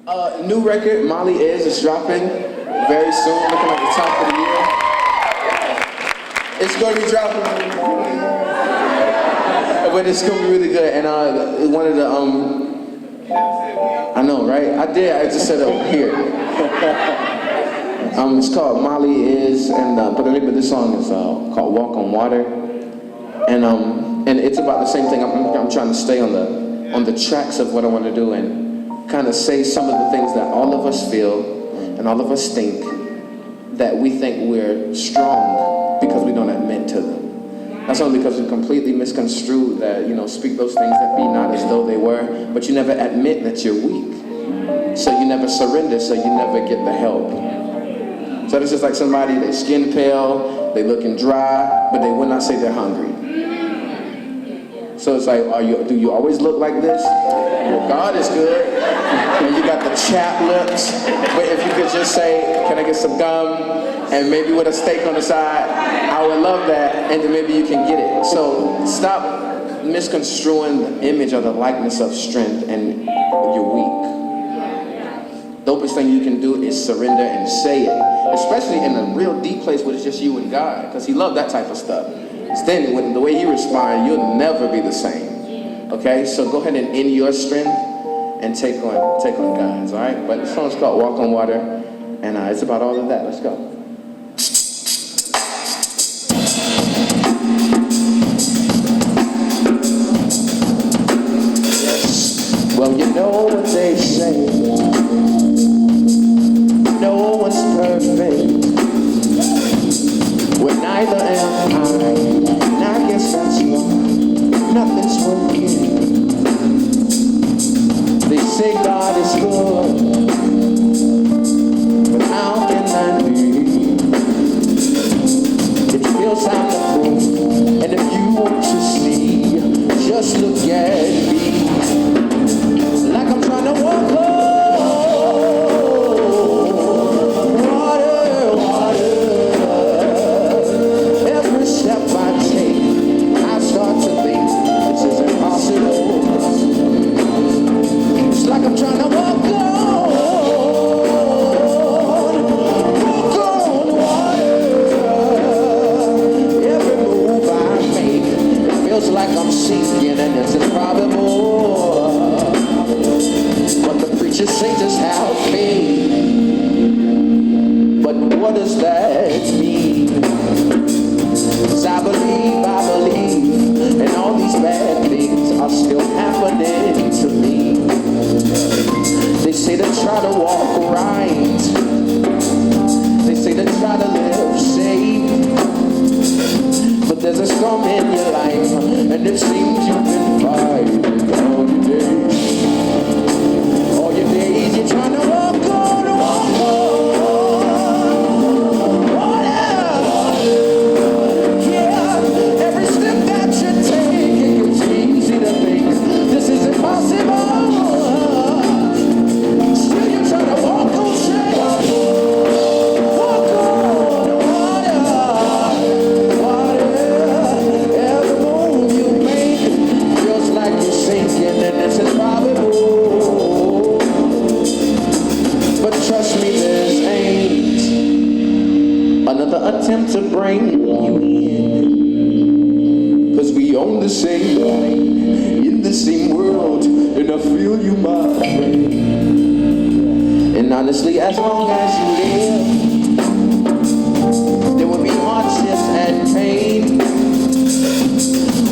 New record, Molly is dropping very soon, looking like the top of the year. It's going to be dropping, but it's going to be really good. And one of the, I know, right? I just said it here. It's called Molly Is, and but the name of this song is called Walk on Water. And it's about the same thing. I'm trying to stay on the tracks of what I want to do and kind of say some of the things that all of us feel and all of us think that we think we're strong because we don't admit to them. That's only because we completely misconstrued that, speak those things that be not as though they were, but you never admit that you're weak. So you never surrender, so you never get the help. So it's just like somebody, they skin pale, they looking dry, but they will not say they're hungry. So it's like, do you always look like this? Well, God is good. And you got the chapped lips. But if you could just say, can I get some gum? And maybe with a steak on the side, I would love that. And then maybe you can get it. So stop misconstruing the image or the likeness of strength and you're weak. The dopest thing you can do is surrender and say it. Especially in a real deep place where it's just you and God. Because he loved that type of stuff. Then with the way he responds, you'll never be the same. Okay, so go ahead and end your strength and take on God's. All right, but the song's called "Walk on Water," and it's about all of that. Let's go. Yes. Well, you know what they say. No one's perfect. Well, neither am I. And I guess that's why nothing's working. They say God is good, but how can that be? It feels like a fool, and if you want to see, just look at me. Like I'm trying to walk home. What does that mean? 'Cause I believe, and all these bad things are still happening to me. They say to try to walk right. They say to try to live safe. But there's a storm in your life, and it seems you've been fighting all your days. All your days you're trying to walk on. Attempt to bring you in, 'cause we own the same plane, in the same world, and I feel you, my friend. And honestly, as long as you live, there will be hardships and pain.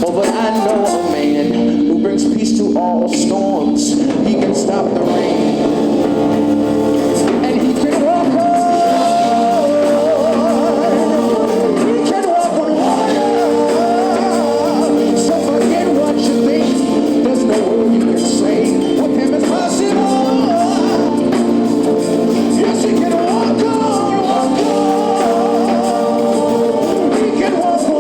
Oh, but I know a man who brings peace to all storms. He can stop the rain, and he can walk on. Yes, he can walk on, walk on. He can walk on.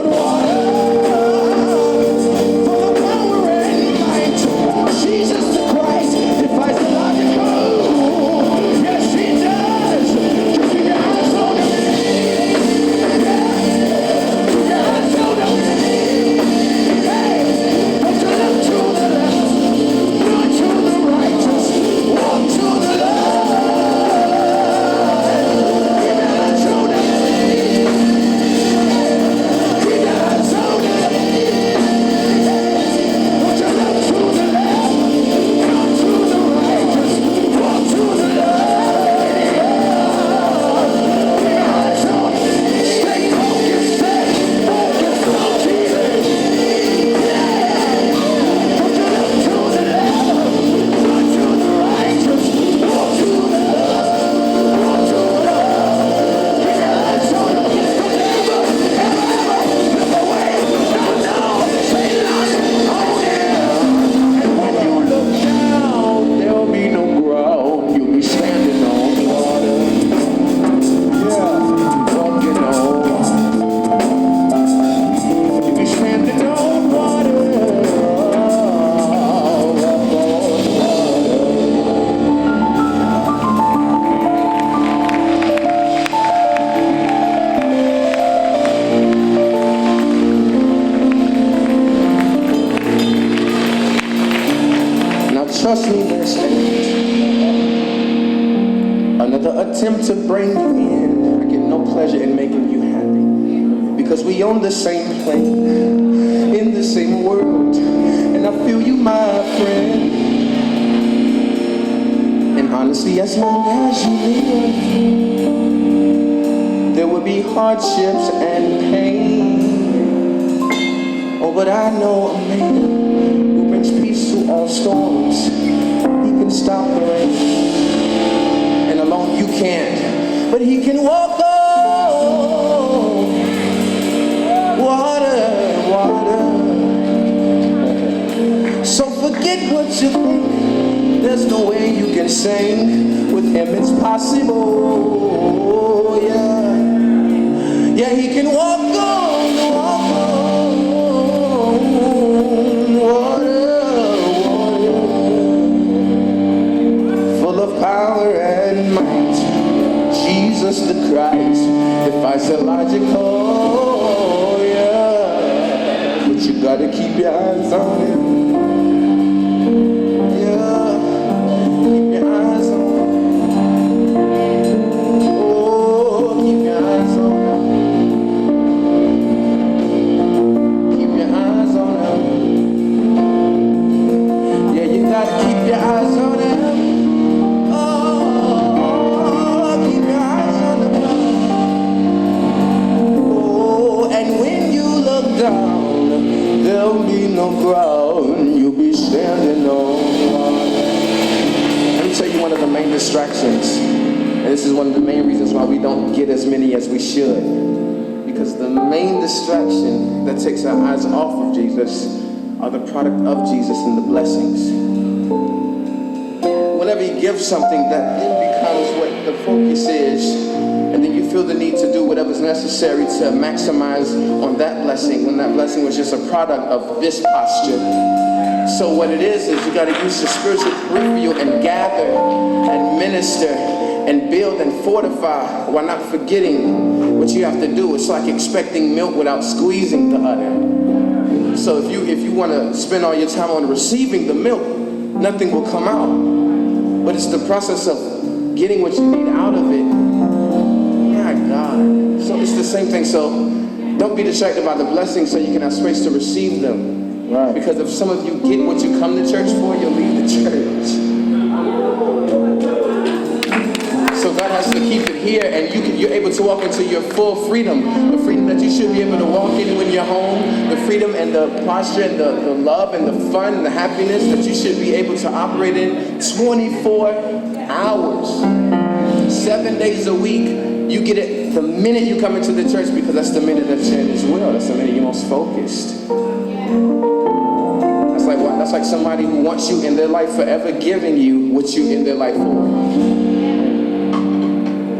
attempt to bring you in. I get no pleasure in making you happy. Because we on the same plane, in the same world. And I feel you, my friend. And honestly, as long as you live, there will be hardships and pain. Oh, but I know a man who brings peace to all storms. He can stop the rain. And alone you can't, but he can walk on water. So forget what you think. There's no way you can sing. With him it's possible. Yeah, he can walk on water. Full of power and might. Jesus the Christ defies the logical. Yeah, but you gotta keep your eyes on him. Distractions. And this is one of the main reasons why we don't get as many as we should. Because the main distraction that takes our eyes off of Jesus are the product of Jesus and the blessings. Whenever you give something, that then becomes what the focus is, and then you feel the need to do whatever's necessary to maximize on that blessing, when that blessing was just a product of this posture. So what it is you got to use the spiritual peripheral and gather and minister and build and fortify while not forgetting what you have to do. It's like expecting milk without squeezing the udder. So if you want to spend all your time on receiving the milk, nothing will come out. But it's the process of getting what you need out of it. My God. So it's the same thing. So don't be distracted by the blessings so you can have space to receive them. Right. Because if some of you get what you come to church for, you'll leave the church. So God has to keep it here, and you're able to walk into your full freedom. The freedom that you should be able to walk in when you're home. The freedom and the posture and the love and the fun and the happiness that you should be able to operate in 24 hours. 7 days a week. You get it the minute you come into the church, because that's the minute that you're in His will. That's the minute you're most focused. That's like somebody who wants you in their life forever giving you what you in their life for.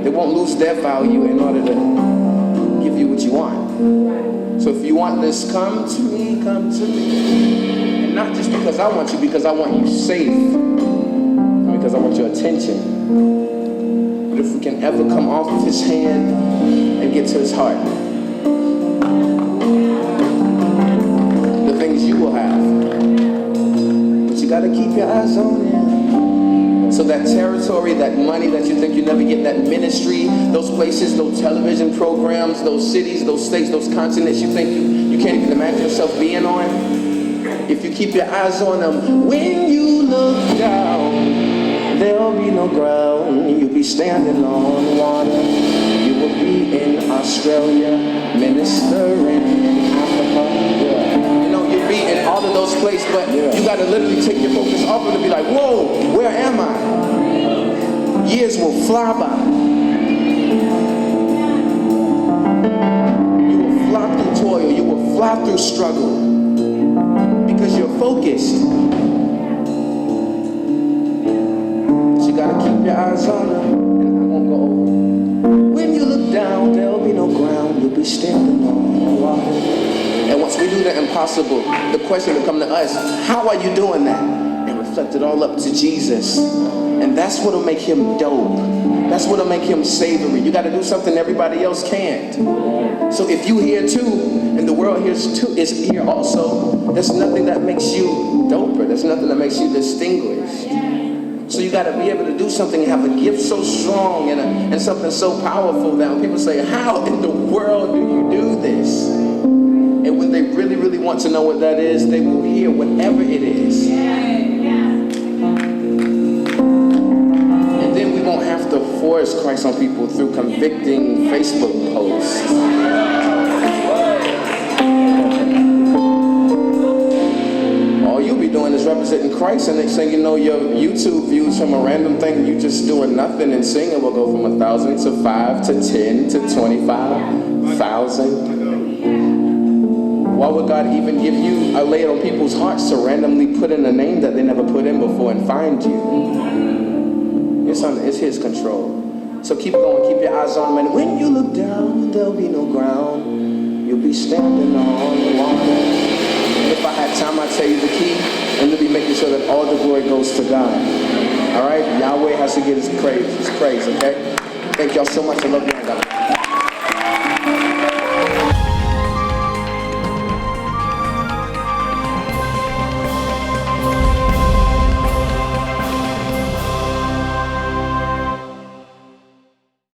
They won't lose their value in order to give you what you want. So if you want this, come to me. And not just because I want you, because I want you safe. Because I want your attention. But if we can ever come off of His hand and get to His heart, the things you will have. You gotta keep your eyes on Him. So that territory, that money that you think you never get, that ministry, those places, those television programs, those cities, those states, those continents you think you can't even imagine yourself being on, if you keep your eyes on them, when you look down, there'll be no ground. You'll be standing on water. You will be in Australia, ministering in Africa. You'll be in all of those places, but you got to literally take your focus off of it and be like, whoa, where am I? Years will fly by. You will fly through toil. You will fly through struggle because you're focused. But you got to keep your eyes on Him, and I won't go over. When you look down, there'll be no ground. You'll be standing on water. And once we do the impossible, the question will come to us, how are you doing that? And reflect it all up to Jesus. And that's what will make Him dope. That's what will make Him savory. You got to do something everybody else can't. So if you here too, and the world is here also, there's nothing that makes you doper. There's nothing that makes you distinguished. So you got to be able to do something and have a gift so strong and something so powerful that when people say, how in the world do you do this? And when they really, really want to know what that is, they will hear whatever it is. And then we won't have to force Christ on people through convicting Facebook posts. All you'll be doing is representing Christ, and next thing you know, your YouTube views from a random thing you just doing nothing and singing will go from 1,000 to 5 to 10 to 25,000. Why would God even give you a lay on people's hearts to randomly put in a name that they never put in before and find you? It's His control. So keep going, keep your eyes on Him, and when you look down, there'll be no ground. You'll be standing on the water. If I had time, I'd tell you the key, and we'll be making sure that all the glory goes to God. All right? Yahweh has to get His praise, okay? Thank y'all so much. I love y'all.